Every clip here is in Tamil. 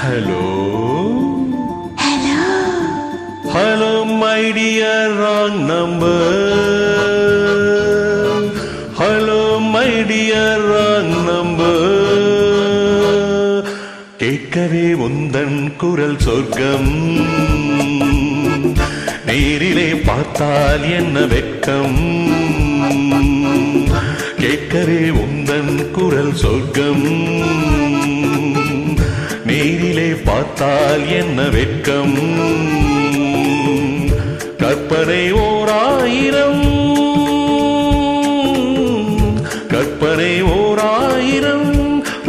Hello. Hello. Hello, my dear wrong number. Hello, my dear wrong number. கேட்கவே உந்தன் குரல் சொர்க்கம், நேரிலே பார்த்தால் என்ன வெட்கம். கேட்கவே உந்தன் குரல் சொர்க்கம், நேரிலே பார்த்தால் என்ன வெட்கம். கற்பனை ஓர் ஆயிரம், கற்பனை ஓர் ஆயிரம்,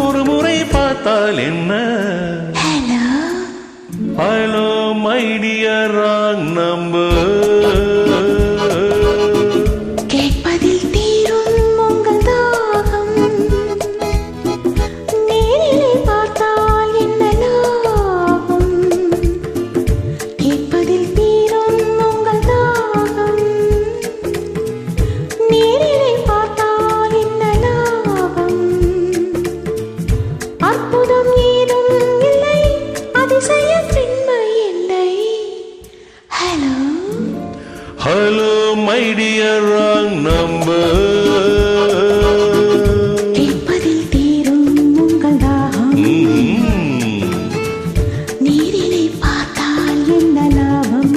ஒரு முறை பார்த்தால் என்ன. Hello my dear wrong number. கேட்பதில் தீரும் உங்கள் தாகம், நேரிலே பார்த்தால் என்ன லாபம். கேட்பதில் தீரும் உங்கள் தாகம், நேரிலே பார்த்தால் என்ன லாபம். அற்புதம் ஏதும் இல்லை, அதிசயம் பெண்மை இல்லை. Hello hello my dear wrong number. கேட்பதில் தீரும் உங்கள் தாகம், நேரிலே பார்த்தால் என்ன லாபம்.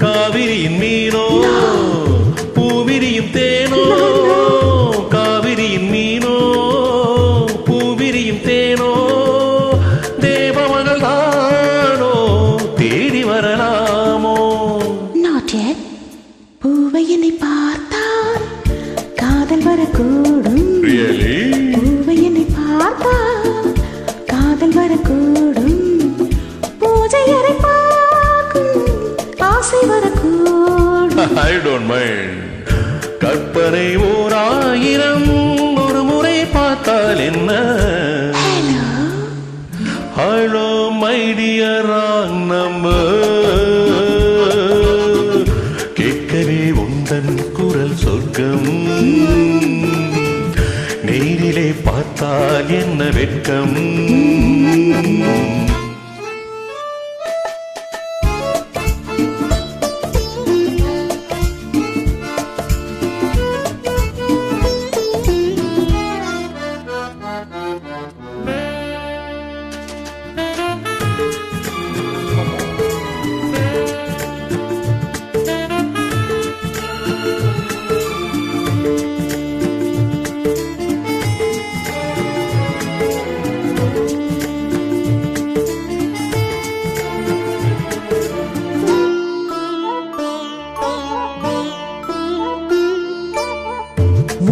காவிரியின் மீனோ பூவிரியும் தேனோ, காவிரியின் மீனோ பூவிரியும் தேனோ, தேவமகள் தானோ தேடி வரலாமோ. Not yet. பூவை என்னை பார்த்தால் காதல் வரக்கூடும். Really? பூவை என்னை பார்த்தால் காதல் வரக்கூடும். பூஜை அறை பார்க்கும் ஆசை வரக்கூடும். I don't mind. கற்பனை ஓர் ஆயிரம், ஒரு முறை பார்த்தால் என்ன. Hello. Hello my dear wrong number. கேட்கவே உந்தன் குரல் சொர்க்கம், நேரிலே பார்த்தால் என்ன வெட்கம்.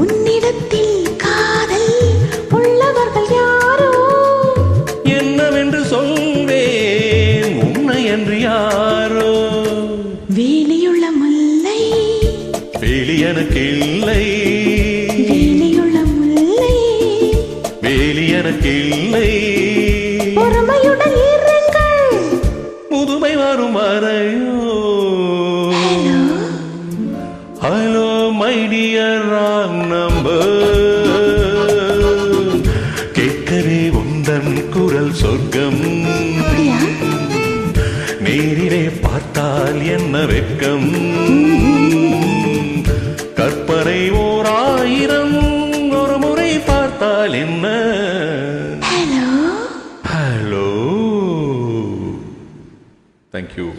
உன்னிடத்தில் காதல் உள்ளவர்கள் யாரோ, என்னவென்று சொல்வேன் உன்னை என்று யாரோ. வேலியுள்ள முல்லை, வேலி எனக்கு இல்லை, வேலியுள்ள முல்லை, வேலி எனக்கு இல்லை. பொறுமையுடன் இருங்கள். முதுமை வரும் வரையோ. Hello. Hello my dear wrong number. கேட்கவே உந்தன் குரல் சொர்க்கம், அப்படியா? நேரிலே பார்த்தால் என்ன வெட்கம். கற்பனை ஓர் ஆயிரம், ஒரு முறை பார்த்தால் என்ன. Hello. ஹலோ. தேங்க்யூ.